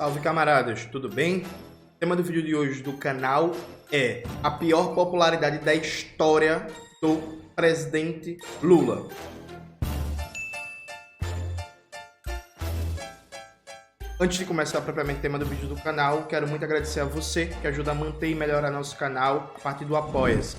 Salve, camaradas, tudo bem? O tema do vídeo de hoje do canal é a pior popularidade da história do presidente Lula. Antes de começar propriamente o tema do vídeo do canal, quero muito agradecer a você que ajuda a manter e melhorar nosso canal a partir do Apoia-se.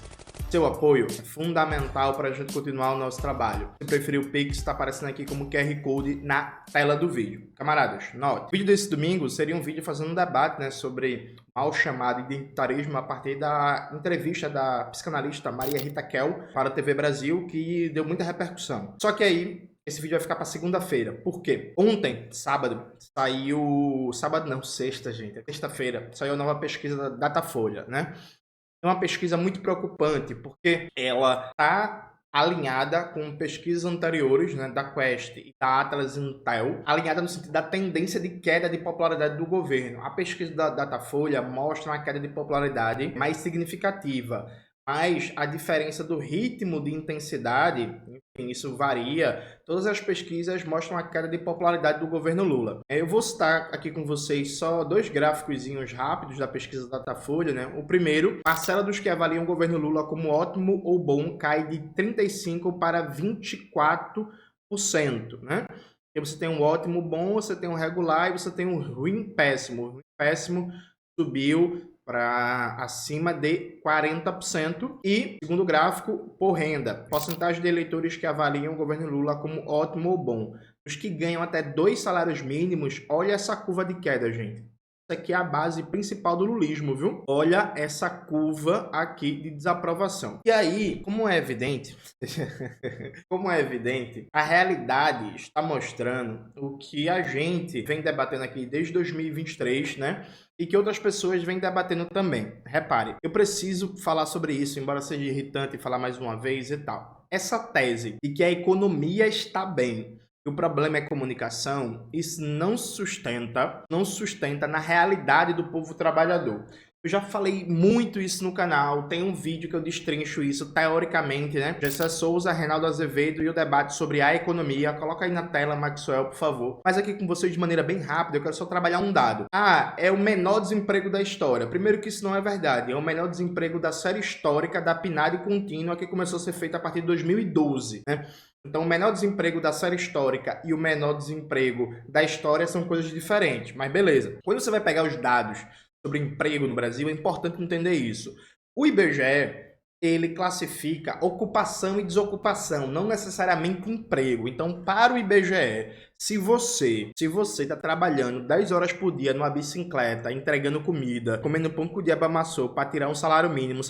Seu apoio é fundamental para a gente continuar o nosso trabalho. Se preferir o Pix, está aparecendo aqui como QR Code na tela do vídeo. Camaradas, note. O vídeo desse domingo seria um vídeo fazendo um debate, sobre o mal chamado identitarismo a partir da entrevista da psicanalista Maria Rita Kell para a TV Brasil, que deu muita repercussão. Só que aí, esse vídeo vai ficar para segunda-feira. Por quê? Ontem, sábado, saiu... Sábado não, sexta, gente. É sexta-feira. Saiu a nova pesquisa da Datafolha, É uma pesquisa muito preocupante, porque ela está alinhada com pesquisas anteriores, da Quest e da Atlas Intel, alinhada no sentido da tendência de queda de popularidade do governo. A pesquisa da Datafolha mostra uma queda de popularidade mais significativa, mas a diferença do ritmo de intensidade, enfim, isso varia. Todas as pesquisas mostram a queda de popularidade do governo Lula. Eu vou citar aqui com vocês só dois gráficozinhos rápidos da pesquisa da Datafolha. O primeiro, parcela dos que avaliam o governo Lula como ótimo ou bom cai de 35% para 24%. E você tem um ótimo, bom, você tem um regular e você tem um ruim, péssimo. O ruim, péssimo subiu para acima de 40%. E, segundo gráfico, por renda, porcentagem de eleitores que avaliam o governo Lula como ótimo ou bom. Os que ganham até 2 salários mínimos, olha essa curva de queda, gente. Isso aqui é a base principal do lulismo, viu? Olha essa curva aqui de desaprovação. E aí, como é evidente, a realidade está mostrando o que a gente vem debatendo aqui desde 2023, e que outras pessoas vêm debatendo também. Repare, eu preciso falar sobre isso, embora seja irritante falar mais uma vez e tal. Essa tese de que a economia está bem, o problema é comunicação, isso não sustenta na realidade do povo trabalhador. Eu já falei muito isso no canal, tem um vídeo que eu destrincho isso teoricamente, Gessé Souza, Reinaldo Azevedo e o debate sobre a economia. Coloca aí na tela, Maxwell, por favor. Mas aqui com vocês de maneira bem rápida, eu quero só trabalhar um dado. É o menor desemprego da história. Primeiro que isso não é verdade, é o menor desemprego da série histórica da PNAD contínua que começou a ser feita a partir de 2012, Então, o menor desemprego da série histórica e o menor desemprego da história são coisas diferentes, mas beleza. Quando você vai pegar os dados sobre emprego no Brasil, é importante entender isso. O IBGE, ele classifica ocupação e desocupação, não necessariamente emprego. Então, para o IBGE, se você está trabalhando 10 horas por dia numa bicicleta, entregando comida, comendo pão que o diabo amassou para tirar um salário mínimo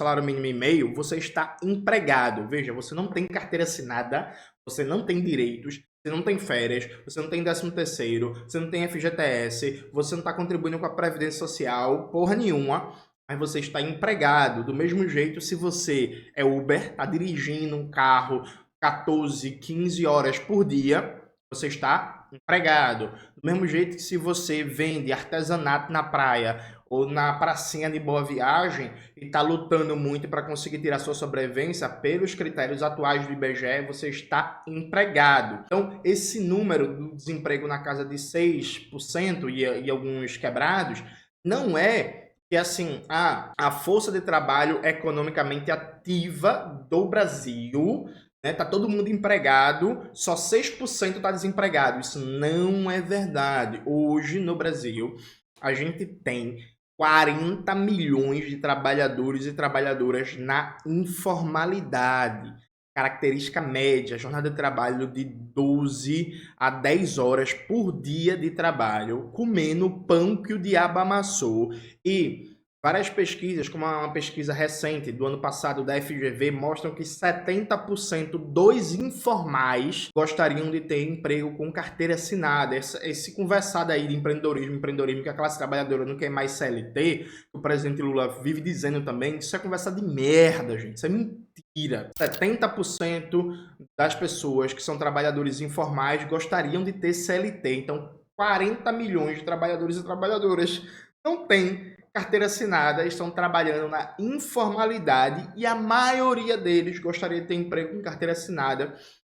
e meio, você está empregado. Veja, você não tem carteira assinada, você não tem direitos, você não tem férias, você não tem 13º, você não tem FGTS, você não está contribuindo com a Previdência Social, porra nenhuma, mas você está empregado. Do mesmo jeito, se você é Uber, está dirigindo um carro 14, 15 horas por dia, você está empregado. Do mesmo jeito que se você vende artesanato na praia ou na pracinha de Boa Viagem e está lutando muito para conseguir tirar sua sobrevivência, pelos critérios atuais do IBGE, você está empregado. Então, esse número do desemprego na casa de 6% e alguns quebrados, não é que assim, a força de trabalho economicamente ativa do Brasil, tá todo mundo empregado, só 6% está desempregado. Isso não é verdade. Hoje, no Brasil, a gente tem 40 milhões de trabalhadores e trabalhadoras na informalidade. Característica média, jornada de trabalho de 12 a 10 horas por dia de trabalho, comendo o pão que o diabo amassou. E várias pesquisas, como uma pesquisa recente do ano passado da FGV, mostram que 70% dos informais gostariam de ter emprego com carteira assinada. Esse conversado aí de empreendedorismo, que a classe trabalhadora não quer mais CLT, que o presidente Lula vive dizendo também, isso é conversa de merda, gente. Isso é mentira. 70% das pessoas que são trabalhadores informais gostariam de ter CLT. Então, 40 milhões de trabalhadores e trabalhadoras não têm carteira assinada, estão trabalhando na informalidade e a maioria deles gostaria de ter emprego com carteira assinada,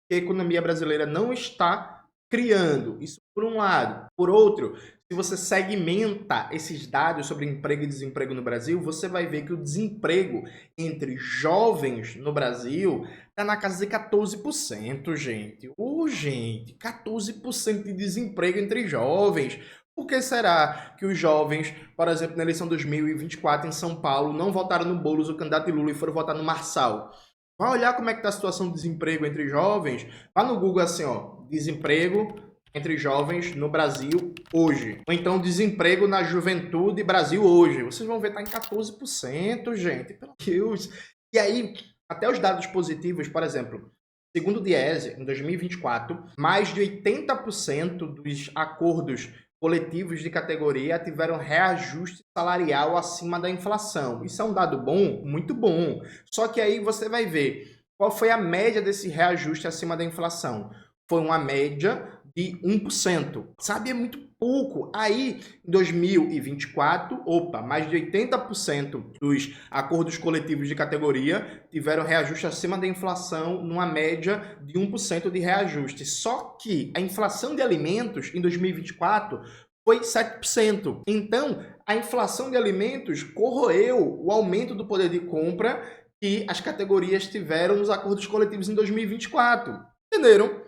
que a economia brasileira não está criando. Isso por um lado. Por outro, Se você segmenta esses dados sobre emprego e desemprego no Brasil, você vai ver que o desemprego entre jovens no Brasil está na casa de 14%, gente. Gente, 14% de desemprego entre jovens. Por que será que os jovens, por exemplo, na eleição 2024 em São Paulo, não votaram no Boulos, o candidato de Lula, e foram votar no Marçal? Vai olhar como é que está a situação de desemprego entre jovens. Vá no Google assim, ó, desemprego entre jovens no Brasil hoje. Ou então desemprego na juventude Brasil hoje. Vocês vão ver que está em 14%, gente. Pelo Deus. E aí, até os dados positivos, por exemplo, segundo o Diese, em 2024, mais de 80% dos acordos coletivos de categoria tiveram reajuste salarial acima da inflação. Isso é um dado bom? Muito bom. Só que aí você vai ver qual foi a média desse reajuste acima da inflação. Foi uma média de 1%. Sabe, é muito pouco. Aí, em 2024, mais de 80% dos acordos coletivos de categoria tiveram reajuste acima da inflação, numa média de 1% de reajuste. Só que a inflação de alimentos em 2024 foi 7%. Então, a inflação de alimentos corroeu o aumento do poder de compra que as categorias tiveram nos acordos coletivos em 2024. Entenderam?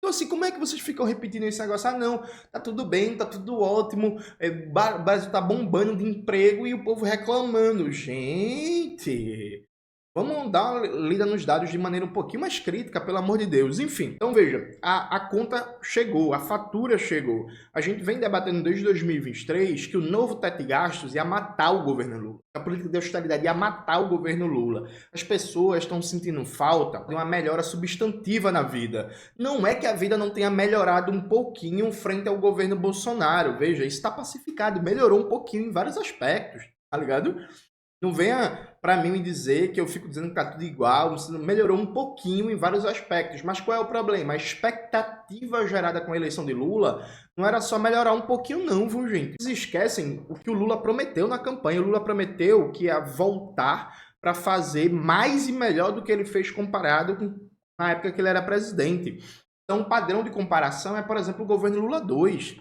Então, assim, como é que vocês ficam repetindo esse negócio? Ah, não, tá tudo bem, tá tudo ótimo, o Brasil tá bombando de emprego e o povo reclamando. Gente, vamos dar uma lida nos dados de maneira um pouquinho mais crítica, pelo amor de Deus. Enfim, então veja, a conta chegou, a fatura chegou. A gente vem debatendo desde 2023 que o novo teto de gastos ia matar o governo Lula. A política de austeridade ia matar o governo Lula. As pessoas estão sentindo falta de uma melhora substantiva na vida. Não é que a vida não tenha melhorado um pouquinho frente ao governo Bolsonaro. Veja, isso está pacificado, melhorou um pouquinho em vários aspectos, tá ligado? Não venha para mim me dizer que eu fico dizendo que tá tudo igual, melhorou um pouquinho em vários aspectos. Mas qual é o problema? A expectativa gerada com a eleição de Lula não era só melhorar um pouquinho não, viu, gente? Vocês esquecem o que o Lula prometeu na campanha. O Lula prometeu que ia voltar para fazer mais e melhor do que ele fez comparado com na época que ele era presidente. Então, um padrão de comparação é, por exemplo, o governo Lula 2.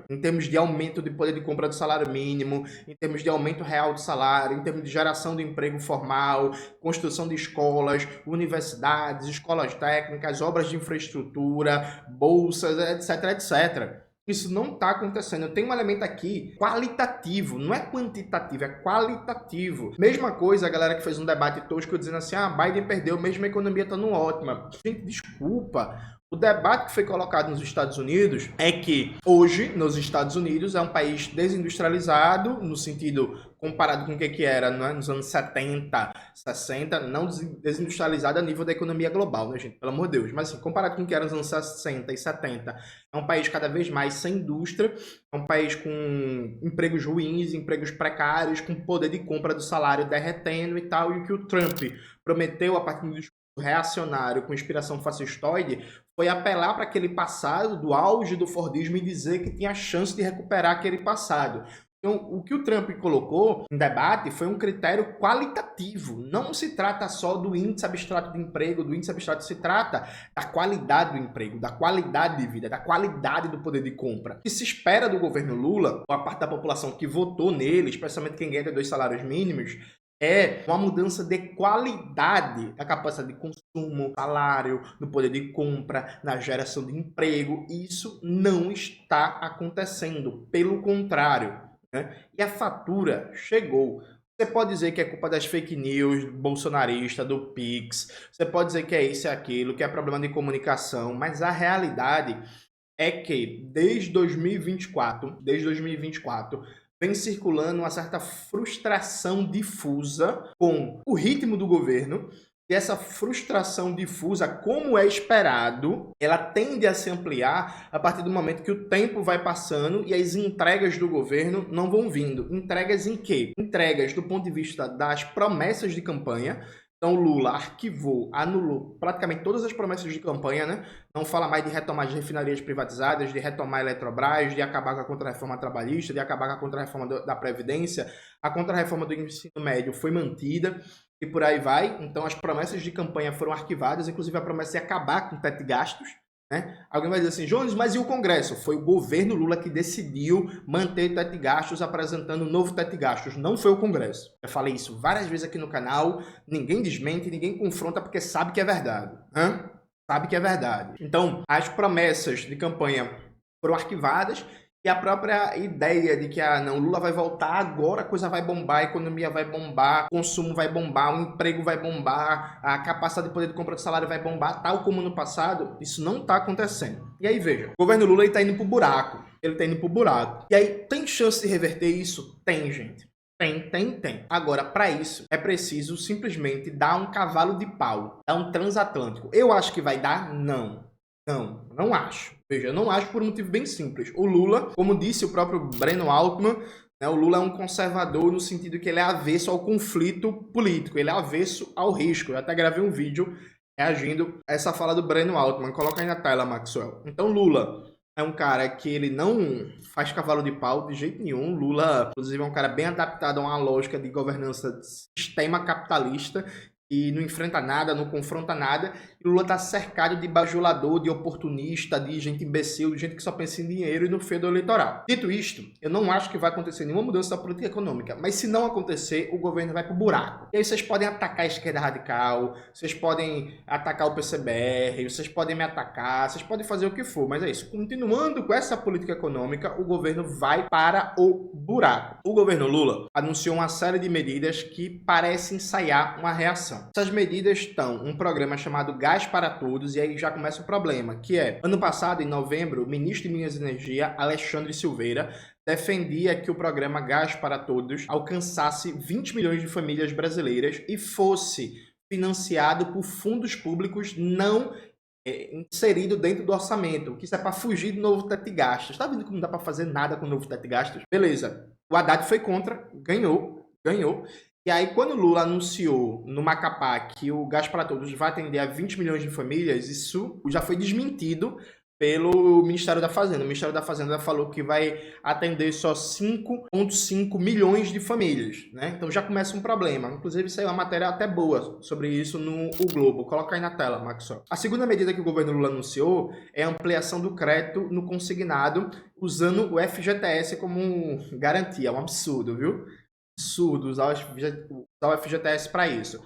Em termos de aumento de poder de compra do salário mínimo, em termos de aumento real do salário, em termos de geração de emprego formal, construção de escolas, universidades, escolas técnicas, obras de infraestrutura, bolsas, etc, etc. Isso não está acontecendo. Eu tenho um elemento aqui qualitativo, não é quantitativo, é qualitativo. Mesma coisa a galera que fez um debate tosco dizendo assim, Biden perdeu, mesmo a economia está no ótima. Gente, desculpa. O debate que foi colocado nos Estados Unidos é que hoje, nos Estados Unidos, é um país desindustrializado, no sentido comparado com o que era nos anos 70, 60, não desindustrializado a nível da economia global, né, gente? Pelo amor de Deus. Mas, assim, comparado com o que era nos anos 60 e 70, é um país cada vez mais sem indústria, é um país com empregos ruins, empregos precários, com poder de compra do salário derretendo e tal, e o que o Trump prometeu a partir do discurso reacionário com inspiração fascistoide foi apelar para aquele passado do auge do Fordismo e dizer que tinha chance de recuperar aquele passado. Então, o que o Trump colocou em debate foi um critério qualitativo. Não se trata só do índice abstrato de emprego, do índice abstrato se trata da qualidade do emprego, da qualidade de vida, da qualidade do poder de compra. O que se espera do governo Lula, ou a parte da população que votou nele, especialmente quem ganha 2 salários mínimos, é uma mudança de qualidade da capacidade de consumo, salário, do poder de compra, na geração de emprego. Isso não está acontecendo, pelo contrário, né? E a fatura chegou. Você pode dizer que é culpa das fake news, bolsonarista, do Pix, você pode dizer que é isso e aquilo, que é problema de comunicação, mas a realidade é que desde 2024, vem circulando uma certa frustração difusa com o ritmo do governo, e essa frustração difusa, como é esperado, ela tende a se ampliar a partir do momento que o tempo vai passando e as entregas do governo não vão vindo. Entregas em quê? Entregas do ponto de vista das promessas de campanha. Então, Lula arquivou, anulou praticamente todas as promessas de campanha, né? Não fala mais de retomar as refinarias privatizadas, de retomar a Eletrobras, de acabar com a contra-reforma trabalhista, de acabar com a contra-reforma da Previdência. A contra-reforma do ensino médio foi mantida e por aí vai. Então, as promessas de campanha foram arquivadas, inclusive a promessa de acabar com o teto de gastos. né? Alguém vai dizer assim, Jones, mas e o Congresso? Foi o governo Lula que decidiu manter teto de gastos, apresentando um novo teto de gastos. Não foi o Congresso. Eu falei isso várias vezes aqui no canal, ninguém desmente, ninguém confronta, porque sabe que é verdade. Sabe que é verdade. Então, as promessas de campanha foram arquivadas, e a própria ideia de que, não, Lula vai voltar, agora a coisa vai bombar, a economia vai bombar, o consumo vai bombar, o emprego vai bombar, a capacidade de poder de compra de salário vai bombar, tal como no passado, isso não está acontecendo. E aí, veja, o governo Lula está indo pro buraco. Ele está indo pro buraco. E aí, tem chance de reverter isso? Tem, gente. Tem. Agora, para isso, é preciso simplesmente dar um cavalo de pau, dar um transatlântico. Eu acho que vai dar? Não acho. Veja, eu não acho por um motivo bem simples. O Lula, como disse o próprio Breno Altman, né, o Lula é um conservador no sentido que ele é avesso ao conflito político, ele é avesso ao risco. Eu até gravei um vídeo reagindo a essa fala do Breno Altman. Coloca aí na tela, Maxwell. Então, Lula é um cara que ele não faz cavalo de pau de jeito nenhum. Lula, inclusive, é um cara bem adaptado a uma lógica de governança de sistema capitalista, e não enfrenta nada, não confronta nada. E Lula está cercado de bajulador, de oportunista, de gente imbecil, de gente que só pensa em dinheiro e no feudo eleitoral. Dito isto, eu não acho que vai acontecer nenhuma mudança da política econômica, mas se não acontecer, o governo vai pro buraco. E aí vocês podem atacar a esquerda radical, vocês podem atacar o PCBR, vocês podem me atacar, vocês podem fazer o que for, mas é isso. Continuando com essa política econômica, o governo vai para o buraco. O governo Lula anunciou uma série de medidas que parecem ensaiar uma reação. Essas medidas estão um programa chamado Gás para Todos, e aí já começa o problema, que é, ano passado, em novembro, o ministro de Minas e Energia, Alexandre Silveira, defendia que o programa Gás para Todos alcançasse 20 milhões de famílias brasileiras e fosse financiado por fundos públicos não inserido dentro do orçamento, que isso é para fugir do novo teto de gastos. Tá vendo como não dá para fazer nada com o novo teto de gastos? Beleza. O Haddad foi contra, ganhou. E aí, quando o Lula anunciou no Macapá que o Gás para Todos vai atender a 20 milhões de famílias, isso já foi desmentido pelo Ministério da Fazenda. O Ministério da Fazenda falou que vai atender só 5,5 milhões de famílias, né? Então já começa um problema. Inclusive, saiu uma matéria até boa sobre isso no O Globo. Coloca aí na tela, Maxwell. A segunda medida que o governo Lula anunciou é a ampliação do crédito no consignado, usando o FGTS como garantia. É um absurdo, viu? Absurdo usar o FGTS para isso.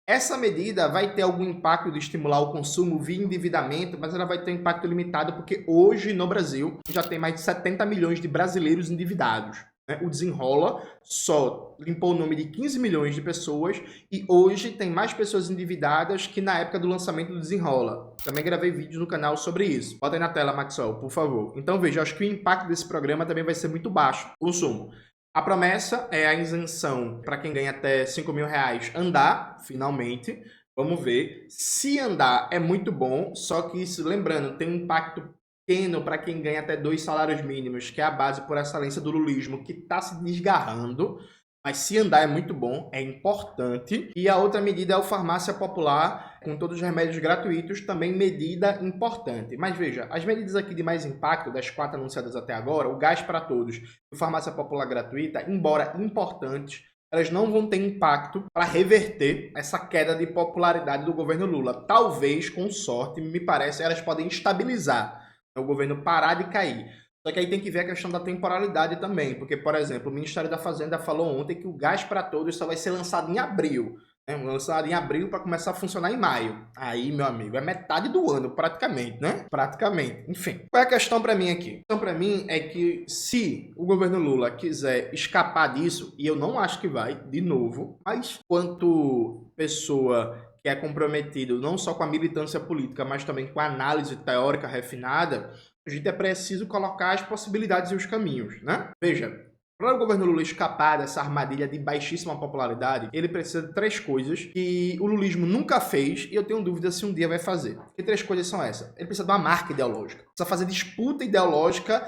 Essa medida vai ter algum impacto de estimular o consumo via endividamento, mas ela vai ter um impacto limitado porque hoje no Brasil já tem mais de 70 milhões de brasileiros endividados. Né? O Desenrola só limpou o nome de 15 milhões de pessoas e hoje tem mais pessoas endividadas que na época do lançamento do Desenrola. Também gravei vídeos no canal sobre isso. Bota aí na tela, Maxwell, por favor. Então veja, acho que o impacto desse programa também vai ser muito baixo. Consumo. A promessa é a isenção para quem ganha até 5 mil reais andar, finalmente. Vamos ver. Se andar é muito bom, só que isso, lembrando, tem um impacto pequeno para quem ganha até 2 salários mínimos, que é a base por excelência do lulismo, que está se desgarrando. Mas se andar é muito bom, é importante. E a outra medida é o Farmácia Popular, com todos os remédios gratuitos, também medida importante. Mas veja, as medidas aqui de mais impacto, das 4 anunciadas até agora, o Gás para Todos e o Farmácia Popular gratuita, embora importantes, elas não vão ter impacto para reverter essa queda de popularidade do governo Lula. Talvez, com sorte, me parece, elas podem estabilizar, o governo parar de cair. Só que aí tem que ver a questão da temporalidade também, porque, por exemplo, o Ministério da Fazenda falou ontem que o Gás para Todos só vai ser lançado em abril. Né? Lançado em abril para começar a funcionar em maio. Aí, meu amigo, é metade do ano, praticamente, né? Praticamente. Enfim, qual é a questão para mim aqui? A questão para mim é que se o governo Lula quiser escapar disso, e eu não acho que vai, de novo, mas quanto pessoa que é comprometido não só com a militância política, mas também com a análise teórica refinada, a gente é preciso colocar as possibilidades e os caminhos, né? Veja, para o governo Lula escapar dessa armadilha de baixíssima popularidade, ele precisa de 3 coisas que o lulismo nunca fez e eu tenho dúvida se um dia vai fazer. Que 3 coisas são essas? Ele precisa de uma marca ideológica. Precisa fazer disputa ideológica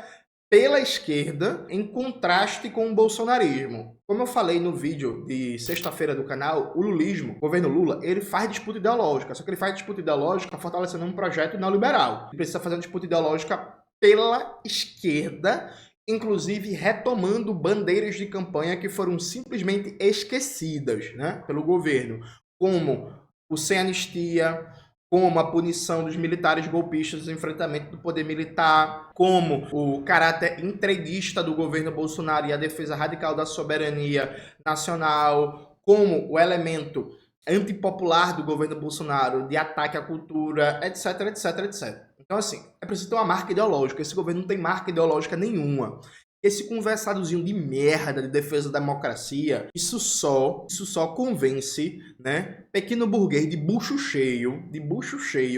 pela esquerda em contraste com o bolsonarismo. Como eu falei no vídeo de sexta-feira do canal, o lulismo, o governo Lula, ele faz disputa ideológica, só que ele faz disputa ideológica fortalecendo um projeto neoliberal. Ele precisa fazer uma disputa ideológica pela esquerda, inclusive retomando bandeiras de campanha que foram simplesmente esquecidas, né, pelo governo, como o sem anistia, como a punição dos militares golpistas, o enfrentamento do poder militar, como o caráter entreguista do governo Bolsonaro e a defesa radical da soberania nacional, como o elemento antipopular do governo Bolsonaro de ataque à cultura, etc, etc, etc. Então, assim, é preciso ter uma marca ideológica. Esse governo não tem marca ideológica nenhuma. Esse conversadozinho de merda de defesa da democracia, isso só convence, né, pequeno burguês de bucho cheio,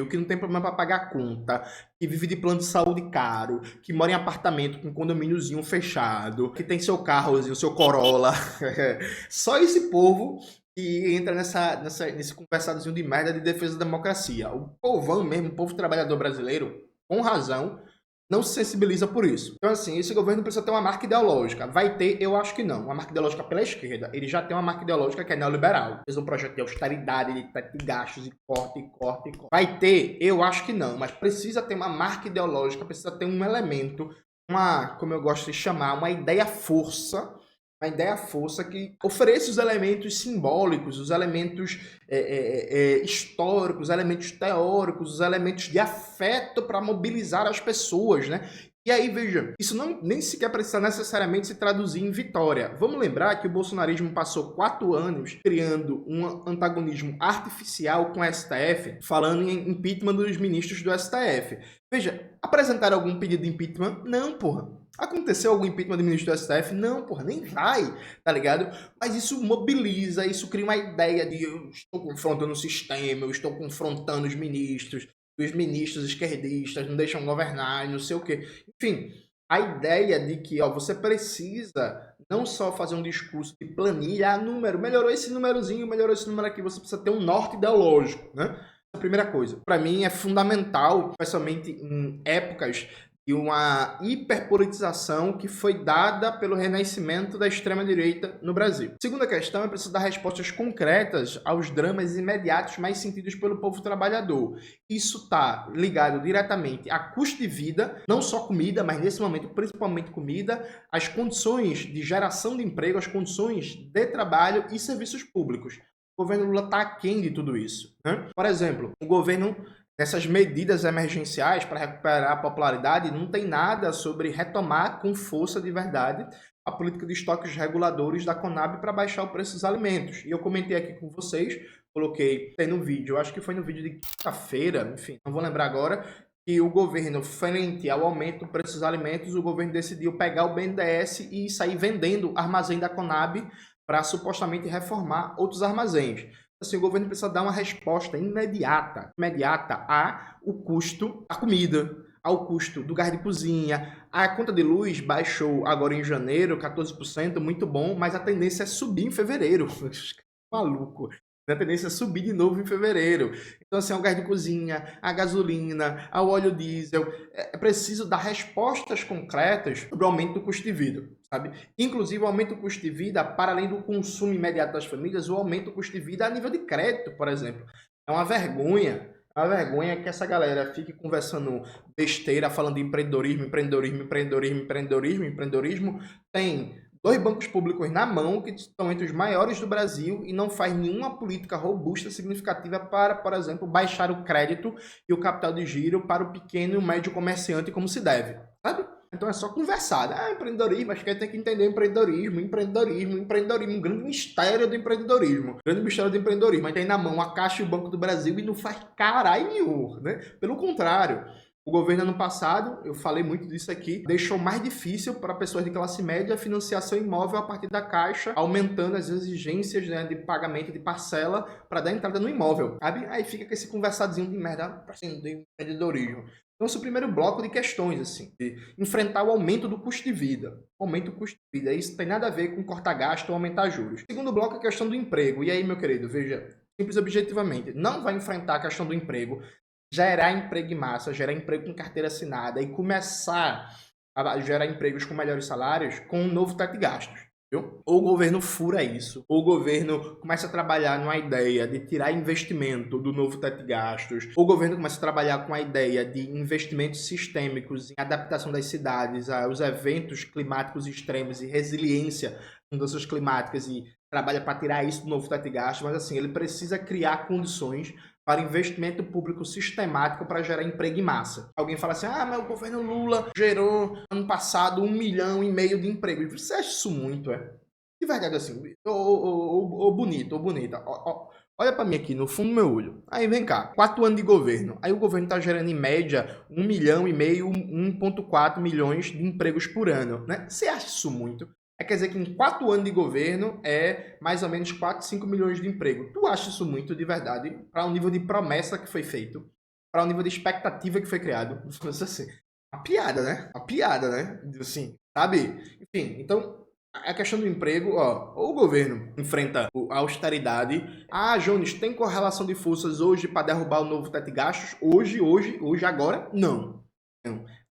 que não tem problema para pagar conta, que vive de plano de saúde caro, que mora em apartamento com condomíniozinho fechado, que tem seu carrozinho, seu Corolla. Só esse povo que entra nesse conversadozinho de merda de defesa da democracia. O povão mesmo, o povo trabalhador brasileiro, com razão, não se sensibiliza por isso. Então, assim, esse governo precisa ter uma marca ideológica. Vai ter? Eu acho que não. Uma marca ideológica pela esquerda. Ele já tem uma marca ideológica que é neoliberal. Fez um projeto de austeridade, de gastos, e corte. Vai ter? Eu acho que não. Mas precisa ter uma marca ideológica, precisa ter um elemento, como eu gosto de chamar, uma ideia-força, que ofereça os elementos simbólicos, os elementos históricos, os elementos teóricos, os elementos de afeto para mobilizar as pessoas, né? E aí, veja, isso nem sequer precisa necessariamente se traduzir em vitória. Vamos lembrar que o bolsonarismo passou 4 anos criando um antagonismo artificial com o STF, falando em impeachment dos ministros do STF. Veja, apresentaram algum pedido de impeachment? Não, porra. Aconteceu algum impeachment do ministro do STF? Não, porra, nem vai, tá ligado? Mas isso mobiliza, isso cria uma ideia de eu estou confrontando o sistema, eu estou confrontando os ministros esquerdistas não deixam governar, não sei o quê. Enfim, a ideia de que você precisa não só fazer um discurso de planilha, número, melhorou esse número aqui, você precisa ter um norte ideológico, né? A primeira coisa, para mim é fundamental, especialmente em épocas de uma hiperpolitização que foi dada pelo renascimento da extrema-direita no Brasil. Segunda questão é preciso dar respostas concretas aos dramas imediatos mais sentidos pelo povo trabalhador. Isso está ligado diretamente a custo de vida, não só comida, mas nesse momento principalmente comida, as condições de geração de emprego, as condições de trabalho e serviços públicos. O governo Lula está aquém de tudo isso, né? Por exemplo, o governo, nessas medidas emergenciais para recuperar a popularidade, não tem nada sobre retomar com força de verdade a política de estoques reguladores da Conab para baixar o preço dos alimentos. E eu comentei aqui com vocês, tem no vídeo, acho que foi no vídeo de quinta-feira, enfim, não vou lembrar agora, que o governo, frente ao aumento do preço dos alimentos, o governo decidiu pegar o BNDES e sair vendendo armazém da Conab para supostamente reformar outros armazéns. Assim, o governo precisa dar uma resposta imediata ao custo da comida, ao custo do gás de cozinha. A conta de luz baixou agora em janeiro, 14%, muito bom, mas a tendência é subir em fevereiro. Maluco. A tendência é subir de novo em fevereiro. Então, assim, o gás de cozinha, a gasolina, o óleo diesel. É preciso dar respostas concretas sobre o aumento do custo de vida, sabe? Inclusive, o aumento do custo de vida, para além do consumo imediato das famílias, o aumento do custo de vida a nível de crédito, por exemplo. É uma vergonha. É uma vergonha que essa galera fique conversando besteira, falando de empreendedorismo. Tem 2 bancos públicos na mão, que estão entre os maiores do Brasil, e não faz nenhuma política robusta, significativa para, por exemplo, baixar o crédito e o capital de giro para o pequeno e o médio comerciante como se deve, sabe? Então é só conversar. Empreendedorismo, acho que tem que entender empreendedorismo, um grande mistério do empreendedorismo. Mas tem na mão a Caixa e o Banco do Brasil e não faz caralho nenhum, né? Pelo contrário. O governo, ano passado, eu falei muito disso aqui, deixou mais difícil para pessoas de classe média financiar seu imóvel a partir da Caixa, aumentando as exigências, né, de pagamento de parcela para dar entrada no imóvel, sabe? Aí fica com esse conversadozinho de merda para cima do empreendedorismo. Então, esse é o primeiro bloco de questões, assim, de enfrentar o aumento do custo de vida. Aumento do custo de vida, isso tem nada a ver com cortar gasto ou aumentar juros. Segundo bloco é a questão do emprego. E aí, meu querido, veja, simples e objetivamente, não vai enfrentar a questão do emprego, gerar emprego em massa, gerar emprego com carteira assinada e começar a gerar empregos com melhores salários com um novo teto de gastos. Viu? Ou o governo fura isso, ou o governo começa a trabalhar numa ideia de tirar investimento do novo teto de gastos, ou o governo começa a trabalhar com a ideia de investimentos sistêmicos em adaptação das cidades aos eventos climáticos extremos e resiliência a mudanças climáticas e trabalha para tirar isso do novo teto de gastos, mas assim, ele precisa criar condições para investimento público sistemático para gerar emprego em massa. Alguém fala assim, mas o governo Lula gerou ano passado 1,5 milhão de emprego. E você acha isso muito, é? De verdade, assim, ô bonito, ô bonita, olha pra mim aqui, no fundo do meu olho. Aí vem cá, 4 anos de governo. Aí o governo tá gerando em média 1,5 milhão, 1,4 milhões de empregos por ano, né? Você acha isso muito? Quer dizer que em 4 anos de governo é mais ou menos 4, 5 milhões de emprego. Tu acha isso muito de verdade? Para o nível de promessa que foi feito? Para o nível de expectativa que foi criado? Assim, uma piada, né? Uma piada, né? Assim, sabe? Enfim, então a questão do emprego, ou o governo enfrenta a austeridade. Jones, tem correlação de forças hoje para derrubar o novo teto de gastos? Hoje, agora? Não.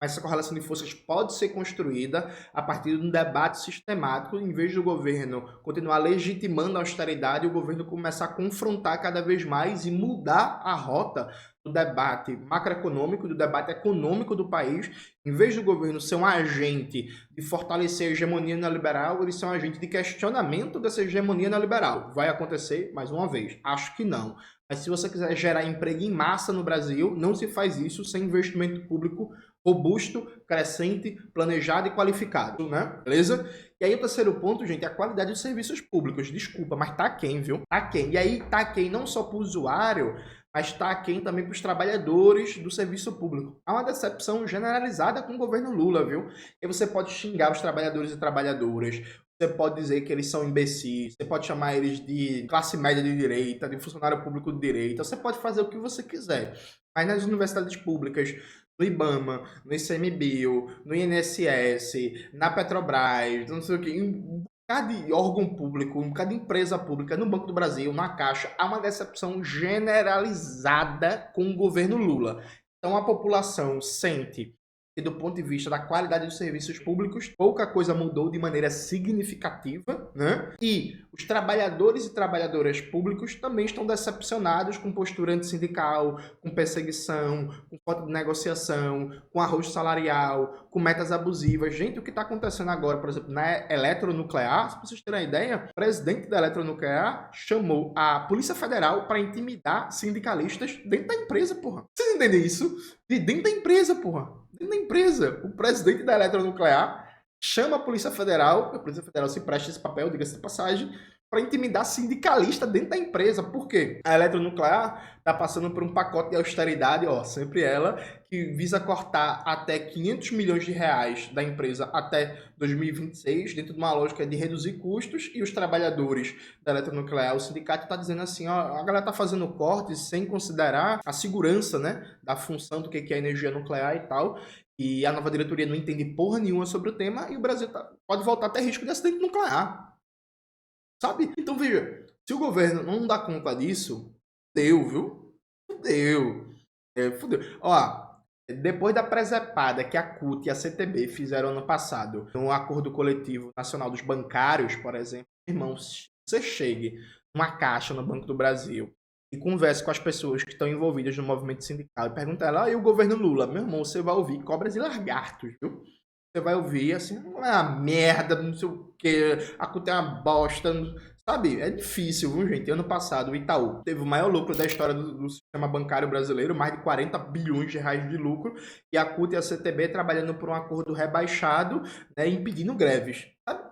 Mas essa correlação de forças pode ser construída a partir de um debate sistemático, em vez do governo continuar legitimando a austeridade, o governo começar a confrontar cada vez mais e mudar a rota do debate macroeconômico, do debate econômico do país. Em vez do governo ser um agente de fortalecer a hegemonia neoliberal, ele ser um agente de questionamento dessa hegemonia neoliberal. Vai acontecer mais uma vez? Acho que não. Mas se você quiser gerar emprego em massa no Brasil, não se faz isso sem investimento público robusto, crescente, planejado e qualificado, né? Beleza? E aí o terceiro ponto, gente, é a qualidade dos serviços públicos. Desculpa, mas tá aquém, viu? Tá aquém. E aí tá aquém não só para o usuário, mas está aquém também para os trabalhadores do serviço público. Há uma decepção generalizada com o governo Lula, viu? E você pode xingar os trabalhadores e trabalhadoras, você pode dizer que eles são imbecis, você pode chamar eles de classe média de direita, de funcionário público de direita, você pode fazer o que você quiser. Mas nas universidades públicas, no IBAMA, no ICMBio, no INSS, na Petrobras, não sei o que, um bocado de órgão público, um bocado de empresa pública, no Banco do Brasil, na Caixa, há uma decepção generalizada com o governo Lula. Então a população sente que, do ponto de vista da qualidade dos serviços públicos, pouca coisa mudou de maneira significativa, né? E os trabalhadores e trabalhadoras públicos também estão decepcionados com postura antissindical, com perseguição, com falta de negociação, com arrojo salarial, com metas abusivas. Gente, o que está acontecendo agora, por exemplo, na eletronuclear, se vocês terem uma ideia, o presidente da eletronuclear chamou a Polícia Federal para intimidar sindicalistas dentro da empresa, porra. Vocês entendem isso? De dentro da empresa, porra. Dentro da empresa, o presidente da eletronuclear chama a Polícia Federal se presta esse papel, diga-se de passagem, para intimidar sindicalista dentro da empresa. Por quê? A eletronuclear está passando por um pacote de austeridade, sempre ela, que visa cortar até 500 milhões de reais da empresa até 2026, dentro de uma lógica de reduzir custos, e os trabalhadores da eletronuclear, o sindicato está dizendo assim, a galera está fazendo cortes sem considerar a segurança, né, da função do que é energia nuclear e tal, e a nova diretoria não entende porra nenhuma sobre o tema, e o Brasil pode voltar a ter risco de acidente nuclear. Sabe? Então, veja, se o governo não dá conta disso, fudeu, viu? Fudeu. Depois da presepada que a CUT e a CTB fizeram ano passado, no Acordo Coletivo Nacional dos Bancários, por exemplo, irmão, se você chegue numa caixa no Banco do Brasil e converse com as pessoas que estão envolvidas no movimento sindical e pergunta a ela, e o governo Lula? Meu irmão, você vai ouvir cobras e lagartos, viu? Você vai ouvir assim, uma merda, não sei o que, a CUT é uma bosta, sabe? É difícil, viu, gente? Ano passado, o Itaú teve o maior lucro da história do sistema bancário brasileiro, mais de 40 bilhões de reais de lucro, e a CUT e a CTB trabalhando por um acordo rebaixado, né, impedindo greves, sabe?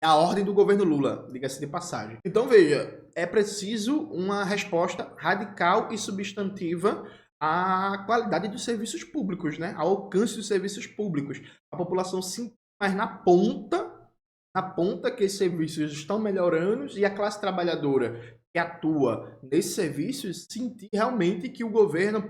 A ordem do governo Lula, diga-se de passagem. Então, veja, é preciso uma resposta radical e substantiva a qualidade dos serviços públicos, né? Ao alcance dos serviços públicos. A população se mas na ponta que esses serviços estão melhorando, e a classe trabalhadora que atua nesses serviços sentir realmente que o governo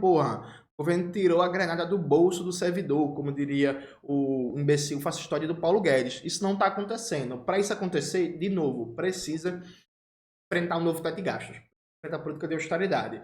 tirou a granada do bolso do servidor, como diria o imbecil fascista do Paulo Guedes. Isso não está acontecendo. Para isso acontecer, de novo, precisa enfrentar um novo teto de gastos, enfrentar a política de austeridade.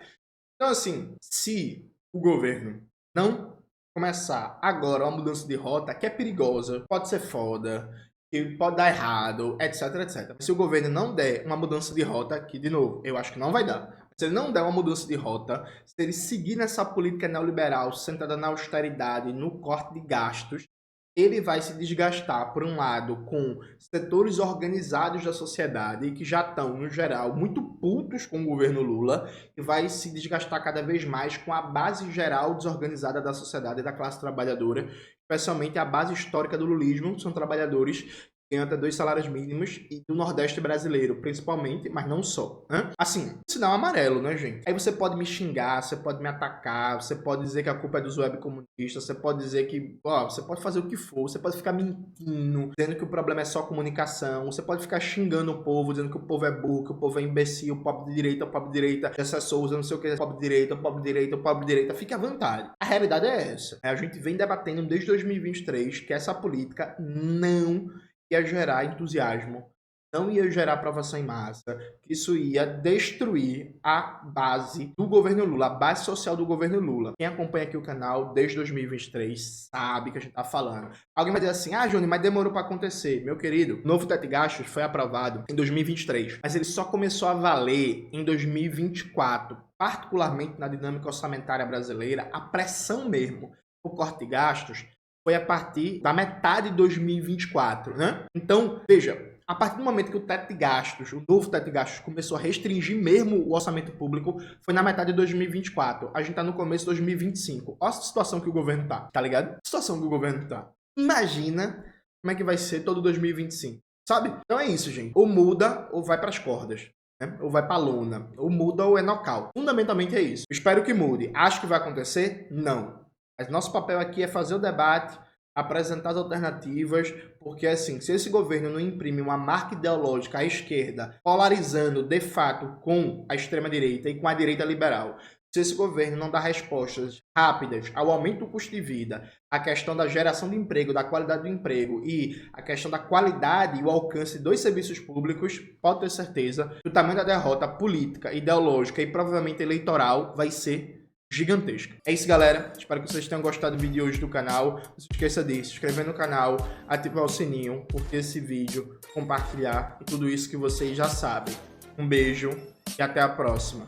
Então, assim, se o governo não começar agora uma mudança de rota, que é perigosa, pode ser foda, que pode dar errado, etc, etc. Se o governo não der uma mudança de rota, que, de novo, eu acho que não vai dar. Se ele não der uma mudança de rota, se ele seguir nessa política neoliberal centrada na austeridade, no corte de gastos, ele vai se desgastar, por um lado, com setores organizados da sociedade que já estão, no geral, muito putos com o governo Lula, e vai se desgastar cada vez mais com a base geral desorganizada da sociedade e da classe trabalhadora, especialmente a base histórica do lulismo, que são trabalhadores que ganham até 2 salários mínimos, e do Nordeste brasileiro, principalmente, mas não só. Né? Assim, sinal amarelo, né, gente? Aí você pode me xingar, você pode me atacar, você pode dizer que a culpa é dos webcomunistas, você pode dizer que, ó, você pode fazer o que for, você pode ficar mentindo, dizendo que o problema é só comunicação, você pode ficar xingando o povo, dizendo que o povo é burro, que o povo é imbecil, o pobre de direita, o pobre de direita, Jessé Souza, não sei o que, pobre de direita, o pobre de direita, o pobre de direita, fique à vontade. A realidade é essa. A gente vem debatendo desde 2023 que essa política não ia gerar entusiasmo, não ia gerar aprovação em massa, que isso ia destruir a base do governo Lula, a base social do governo Lula. Quem acompanha aqui o canal desde 2023 sabe que a gente tá falando. Alguém vai dizer assim, ah, Júnior, mas demorou para acontecer. Meu querido, o novo teto de gastos foi aprovado em 2023, mas ele só começou a valer em 2024, particularmente na dinâmica orçamentária brasileira, a pressão mesmo, o corte de gastos, foi a partir da metade de 2024, né? Então, veja, a partir do momento que o teto de gastos, o novo teto de gastos, começou a restringir mesmo o orçamento público, foi na metade de 2024. A gente tá no começo de 2025. Olha a situação que o governo tá ligado? A situação que o governo tá. Imagina como é que vai ser todo 2025, sabe? Então é isso, gente. Ou muda ou vai pras cordas. Né? Ou vai pra lona. Ou muda ou é nocaute. Fundamentalmente é isso. Espero que mude. Acho que vai acontecer? Não. Mas nosso papel aqui é fazer o debate, apresentar as alternativas, porque assim, se esse governo não imprime uma marca ideológica à esquerda, polarizando de fato com a extrema-direita e com a direita liberal, se esse governo não dá respostas rápidas ao aumento do custo de vida, à questão da geração de emprego, da qualidade do emprego e a questão da qualidade e o alcance dos serviços públicos, pode ter certeza que o tamanho da derrota política, ideológica e provavelmente eleitoral vai ser gigantesca. É isso, galera. Espero que vocês tenham gostado do vídeo de hoje do canal. Não se esqueça de se inscrever no canal, ativar o sininho, curtir esse vídeo, compartilhar e tudo isso que vocês já sabem. Um beijo e até a próxima.